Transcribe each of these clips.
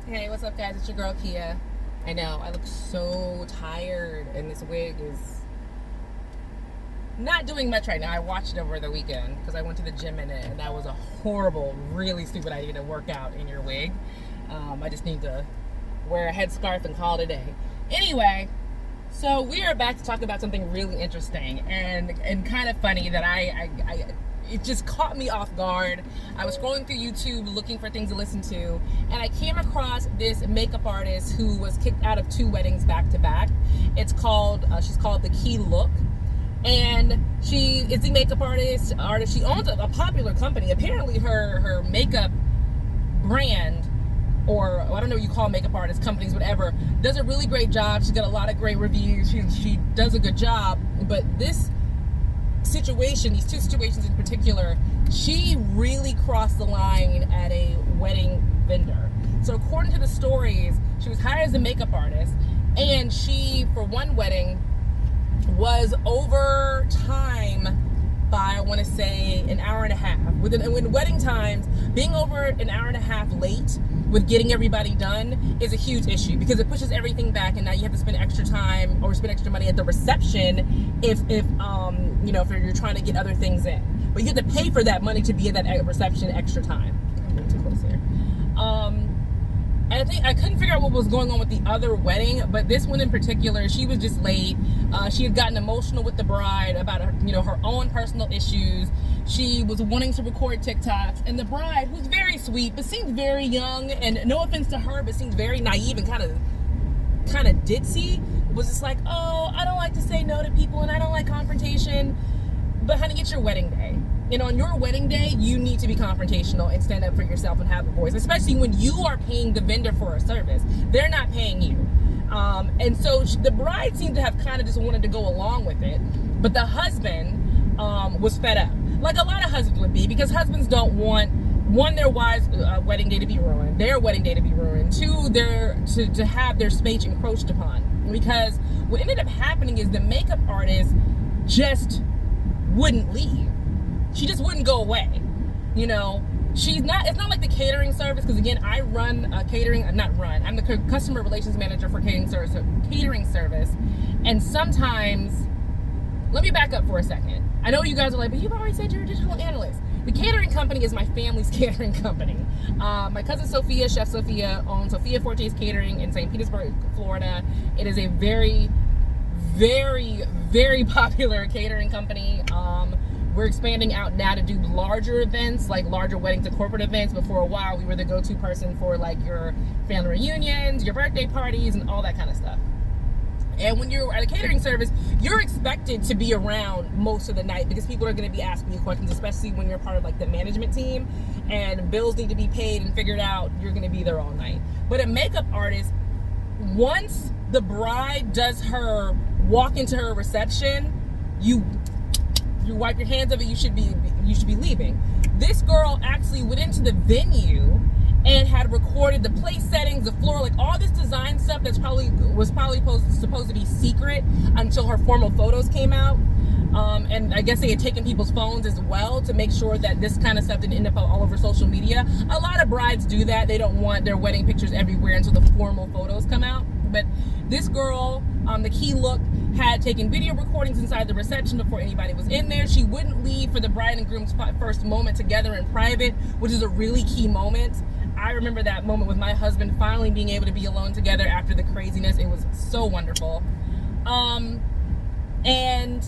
Hey, what's up, guys? It's your girl Kia. I know I look so tired, and this wig is not doing much right now. I watched it over the weekend because I went to the gym in it, and that was a horrible, really stupid idea to work out in your wig. I just need to wear a headscarf and call it a day. Anyway, so we are back to talk about something really interesting and kind of funny that it just caught me off guard. I was scrolling through YouTube looking for things to listen to, and I came across this makeup artist who was kicked out of 2 weddings back to back. She's called The Key Look, and she is the makeup artist. She owns a popular company. Apparently, her makeup brand, or I don't know what you call makeup artists, companies, whatever, does a really great job. She's got a lot of great reviews. She does a good job, but these 2 situations in particular, she really crossed the line at a wedding vendor. So according to the stories, she was hired as a makeup artist, and she, for one wedding, was over time by, I want to say, an hour and a half. When wedding times, being over an hour and a half late with getting everybody done is a huge issue because it pushes everything back, and now you have to spend extra time or spend extra money at the reception if you're trying to get other things in. But you have to pay for that money to be at that reception extra time. I'm getting too close here. And I couldn't figure out what was going on with the other wedding, but this one in particular, she was just late. She had gotten emotional with the bride about her own personal issues. She was wanting to record TikToks, and the bride, who's very sweet but seemed very young, and no offense to her, but seemed very naive and kind of ditzy, was just like, oh, I don't like to say no to people, and I don't like confrontation. But honey, it's your wedding day. On your wedding day, you need to be confrontational and stand up for yourself and have a voice, especially when you are paying the vendor for a service. They're not paying you. And so the bride seemed to have kind of just wanted to go along with it. But the husband was fed up, like a lot of husbands would be, because husbands don't want, one, their wives' wedding day to be ruined, their wedding day to be ruined, 2, to have their space encroached upon. Because what ended up happening is the makeup artist just wouldn't leave. She just wouldn't go away. It's not like the catering service, because again, I run a catering, I'm the customer relations manager for catering service. And sometimes, let me back up for a second. I know you guys are like, but you've already said you're a digital analyst. The catering company is my family's catering company. My cousin Sophia, Chef Sophia, owns Sophia Forte's Catering in St. Petersburg, Florida. It is a very, very, very popular catering company. We're expanding out now to do larger events, like larger weddings and corporate events. But for a while, we were the go-to person for like your family reunions, your birthday parties, and all that kind of stuff. And when you're at a catering service, you're expected to be around most of the night because people are going to be asking you questions, especially when you're part of like the management team and bills need to be paid and figured out. You're going to be there all night. But a makeup artist, once the bride does her walk into her reception, you wipe your hands of it. You should be leaving. This girl actually went into the venue and had recorded the place settings, the floor, like all this design stuff was probably supposed to be secret until her formal photos came out. And I guess they had taken people's phones as well to make sure that this kind of stuff didn't end up all over social media. A lot of brides do that. They don't want their wedding pictures everywhere until the formal photos come out. But this girl, The Key Look, had taken video recordings inside the reception before anybody was in there. She wouldn't leave for the bride and groom's first moment together in private, which is a really key moment. I remember that moment with my husband finally being able to be alone together after the craziness. It was so wonderful. And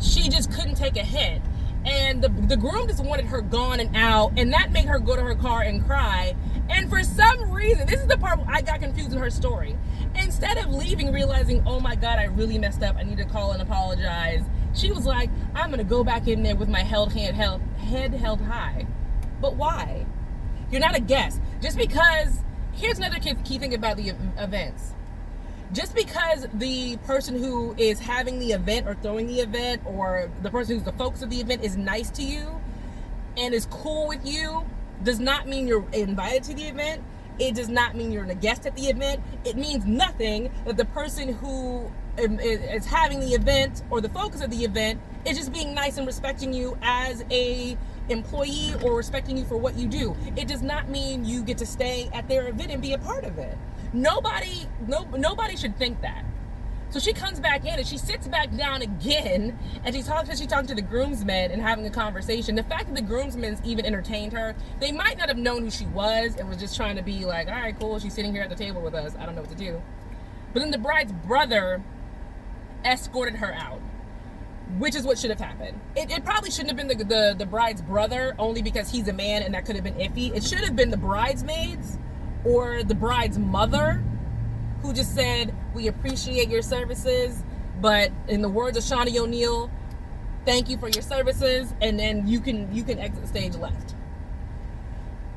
she just couldn't take a hit. And the groom just wanted her gone and out, and that made her go to her car and cry. And for some reason, this is the part where I got confused in her story. Instead of leaving, realizing, oh my God, I really messed up, I need to call and apologize, she was like, I'm gonna go back in there with my head held high. But why? You're not a guest. Just because, here's another key thing about the events. Just because the person who is having the event or throwing the event, or the person who's the focus of the event, is nice to you and is cool with you, does not mean you're invited to the event. It does not mean you're a guest at the event. It means nothing that the person who is having the event or the focus of the event is just being nice and respecting you as a employee or respecting you for what you do. It does not mean you get to stay at their event and be a part of it. Nobody should think that. So she comes back in and she sits back down again, and she's talking to the groomsmen and having a conversation. The fact that the groomsmen even entertained her, they might not have known who she was and was just trying to be like, all right, cool, she's sitting here at the table with us, I don't know what to do. But then the bride's brother escorted her out, which is what should have happened. It probably shouldn't have been the bride's brother, only because he's a man and that could have been iffy. It should have been the bridesmaids or the bride's mother, who just said, we appreciate your services, but in the words of Shawnee O'Neal, thank you for your services, and then you can exit stage left.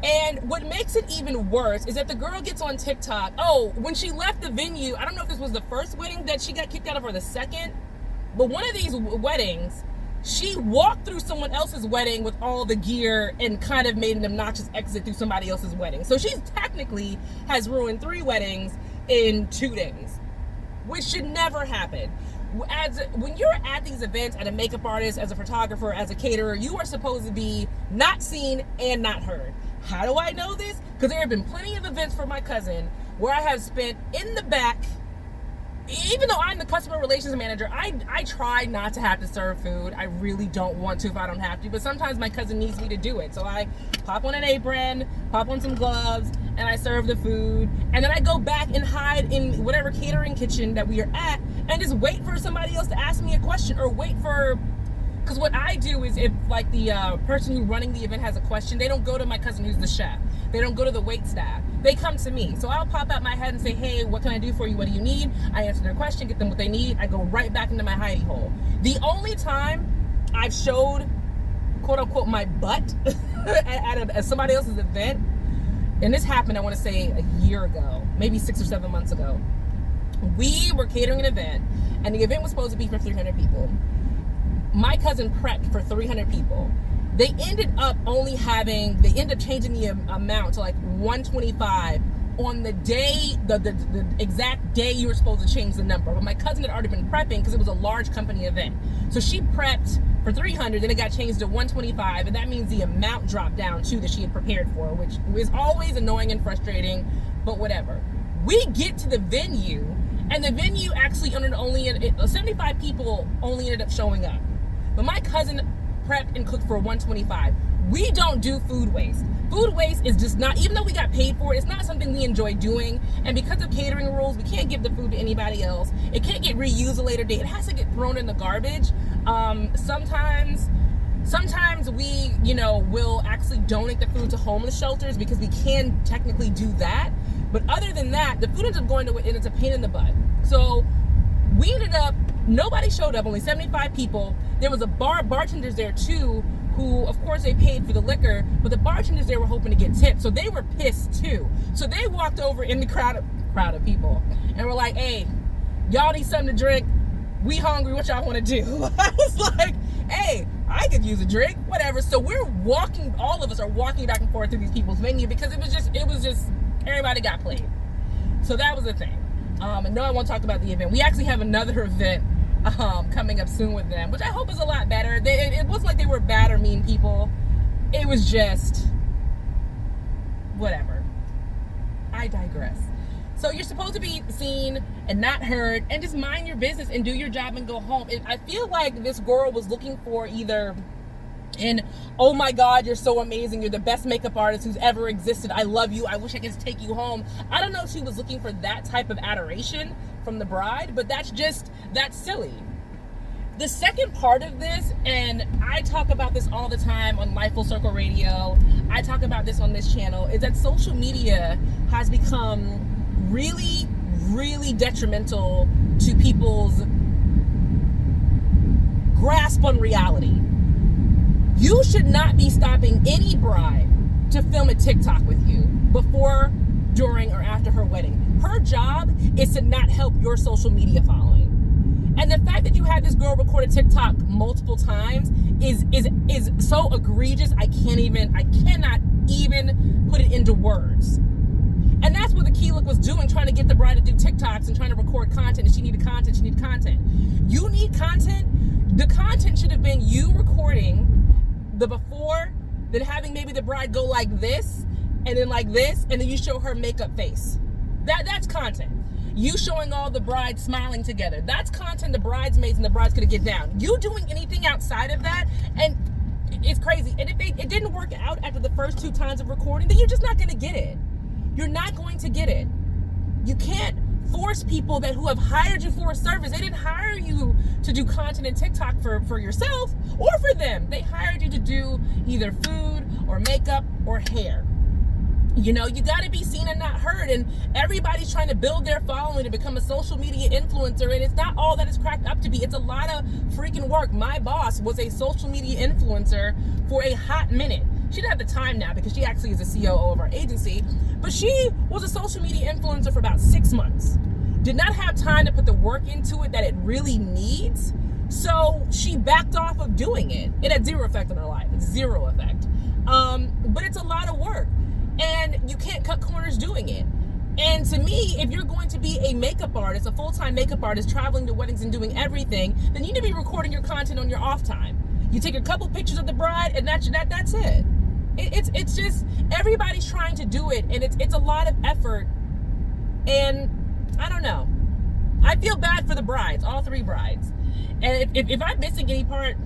And what makes it even worse is that the girl gets on TikTok. Oh, when she left the venue, I don't know if this was the first wedding that she got kicked out of or the second, but one of these weddings, she walked through someone else's wedding with all the gear and kind of made an obnoxious exit through somebody else's wedding. So she technically has ruined 3 weddings in 2 days, which should never happen. When you're at these events, as a makeup artist, as a photographer, as a caterer, you are supposed to be not seen and not heard. How do I know this? Because there have been plenty of events for my cousin where I have spent in the back. Even though I'm the customer relations manager, I try not to have to serve food. I really don't want to if I don't have to, but sometimes my cousin needs me to do it. So I pop on an apron, pop on some gloves, and I serve the food. And then I go back and hide in whatever catering kitchen that we are at and just wait for somebody else to ask me a question, or wait for, because what I do is, if like the person who's running the event has a question, they don't go to my cousin who's the chef. They don't go to the wait staff. They come to me. So I'll pop out my head and say, hey, what can I do for you? What do you need? I answer their question, get them what they need. I go right back into my hidey hole. The only time I've showed, quote unquote, my butt at somebody else's event, and this happened, I want to say a year ago, maybe 6 or 7 months ago. We were catering an event, and the event was supposed to be for 300 people. My cousin prepped for 300 people. They ended up changing the amount to like 125 on the day, the exact day you were supposed to change the number. But my cousin had already been prepping because it was a large company event. So she prepped for 300, then it got changed to 125, and that means the amount dropped down too that she had prepared for, which is always annoying and frustrating, but whatever. We get to the venue, and the venue actually 75 people only ended up showing up. But my cousin prepped and cooked for 125. We don't do food waste. Food waste is just not, even though we got paid for it, it's not something we enjoy doing. And because of catering rules, we can't give the food to anybody else. It can't get reused a later date. It has to get thrown in the garbage. Sometimes we, will actually donate the food to homeless shelters because we can technically do that. But other than that, the food ends up going to, and it's a pain in the butt. So we ended up, nobody showed up, only 75 people. There was a bartenders there too, who, of course, they paid for the liquor, but the bartenders there were hoping to get tipped, so they were pissed too. So they walked over in the crowd of people and were like, hey, y'all need something to drink? We hungry, what y'all want to do? I was like, hey, I could use a drink, whatever. So all of us are walking back and forth through these people's venue because it was just, everybody got played. So that was the thing. And no, I won't talk about the event. We actually have another event coming up soon with them, which I hope is a lot better. It wasn't like they were bad or mean people. It was just whatever. I digress. So you're supposed to be seen and not heard, and just mind your business and do your job and go home. And I feel like this girl was looking for either oh my God, you're so amazing, you're the best makeup artist who's ever existed, I love you, I wish I could just take you home. I don't know if she was looking for that type of adoration from the bride, but that's silly. The second part of this, and I talk about this all the time on Life Full Circle Radio, I talk about this on this channel, is that social media has become really, really detrimental to people's grasp on reality. You should not be stopping any bride to film a TikTok with you before, during, or after her wedding. Her job is to not help your social media following. And the fact that you had this girl record a TikTok multiple times is so egregious, I cannot even put it into words. And that's what the key look was doing, trying to get the bride to do TikToks and trying to record content, and she needed content. You need content. The content should have been you recording the before than having maybe the bride go like this and then like this and then you show her makeup face. That's content. You showing all the brides smiling together. That's content the bridesmaids and the bride's gonna get down. You doing anything outside of that, and it's crazy. And if it didn't work out after the first 2 times of recording, then you're just not gonna get it. You're not going to get it. You can't force people who have hired you for a service. They didn't hire you to do content in TikTok for yourself or for them. They hired you to do either food or makeup or hair. You know, you got to be seen and not heard. And everybody's trying to build their following to become a social media influencer. And it's not all that it's cracked up to be. It's a lot of freaking work. My boss was a social media influencer for a hot minute. She doesn't have the time now because she actually is the COO of our agency. But she was a social media influencer for about 6 months. Did not have time to put the work into it that it really needs. So she backed off of doing it. It had zero effect on her life. It's zero effect. But it's a lot of work. And you can't cut corners doing it. And to me, if you're going to be a makeup artist, a full-time makeup artist, traveling to weddings and doing everything, then you need to be recording your content on your off time. You take a couple pictures of the bride, and that's it. It's just everybody's trying to do it, and it's a lot of effort. And I don't know. I feel bad for the brides, all 3 brides. And if I'm missing any part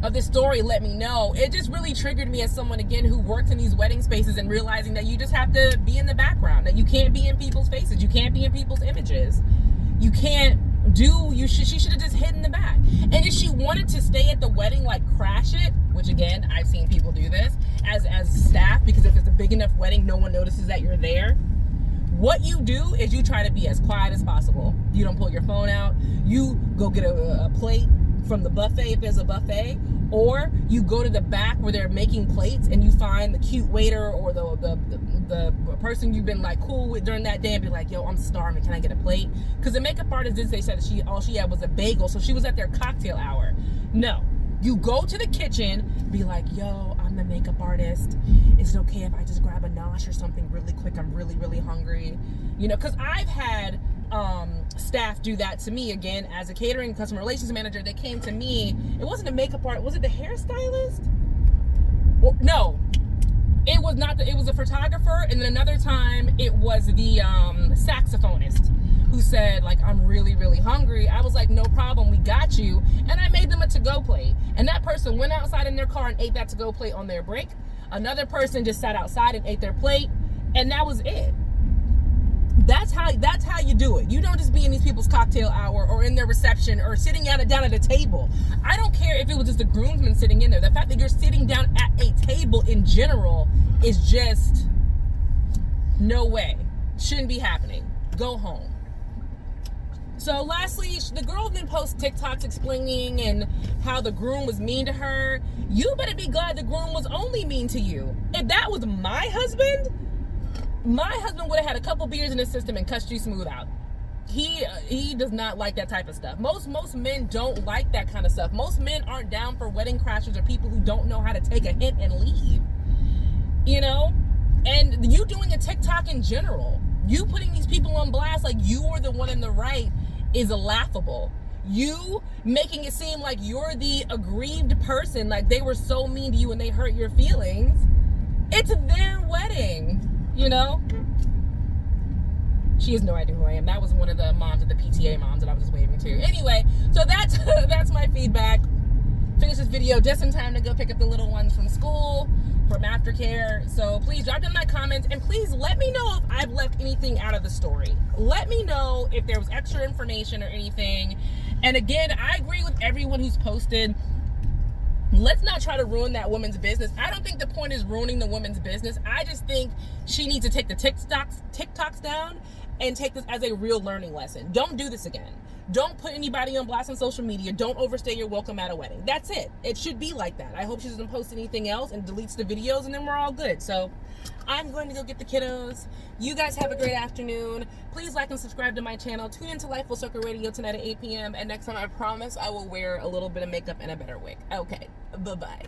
of this story, let me know. It just really triggered me as someone, again, who works in these wedding spaces and realizing that you just have to be in the background, that you can't be in people's faces, you can't be in people's images, you can't she should have just hid in the back. And if she wanted to stay at the wedding, like crash it, which again, I've seen people do this as staff, because if it's a big enough wedding, no one notices that you're there. What you do is you try to be as quiet as possible. You don't pull your phone out. You go get a plate from the buffet if there's a buffet, or you go to the back where they're making plates and you find the cute waiter or the person you've been like cool with during that day and be like, yo, I'm starving, can I get a plate? Because the makeup artist did say that all she had was a bagel, so she was at their cocktail hour. No, you go to the kitchen, be like, yo, I'm the makeup artist, is it okay if I just grab a nosh or something really quick? I'm really, really hungry. You know, because I've had staff do that to me, again, as a catering customer relations manager. They came to me, it wasn't a makeup artist, was it the hairstylist? Well, no, it was not. It was a photographer, and then another time it was the saxophonist who said, like, I'm really, really hungry. I was like, no problem, we got you. And I made them a to-go plate, and that person went outside in their car and ate that to-go plate on their break. Another person just sat outside and ate their plate, and that was it. That's how you do it. You don't just be in these people's cocktail hour or in their reception or sitting down at a table. I don't care if it was just a groomsman sitting in there. The fact that you're sitting down at a table in general is just no way. Shouldn't be happening. Go home. So lastly, the girl then posts TikToks explaining and how the groom was mean to her. You better be glad the groom was only mean to you. If that was my husband would have had a couple beers in his system and cussed you smooth out. He does not like that type of stuff. Most men don't like that kind of stuff. Most men aren't down for wedding crashers or people who don't know how to take a hint and leave. You know? And you doing a TikTok in general, you putting these people on blast like you are the one in the right is laughable. You making it seem like you're the aggrieved person, like they were so mean to you and they hurt your feelings. It's their wedding. You know, she has no idea who I am. That was one of the moms of the PTA moms that I was just waving to. Anyway, so that's my feedback. Finish this video just in time to go pick up the little ones from school, from aftercare. So please drop down my comments and please let me know if I've left anything out of the story. Let me know if there was extra information or anything. And again, I agree with everyone who's posted. Let's not try to ruin that woman's business. I don't think the point is ruining the woman's business. I just think she needs to take the TikToks down and take this as a real learning lesson. Don't do this again. Don't put anybody on blast on social media. Don't overstay your welcome at a wedding. That's it. It should be like that. I hope she doesn't post anything else and deletes the videos, and then we're all good. So I'm going to go get the kiddos. You guys have a great afternoon. Please like and subscribe to my channel. Tune into Life Full Circle Radio tonight at 8 p.m. And next time, I promise I will wear a little bit of makeup and a better wig. Okay, bye-bye.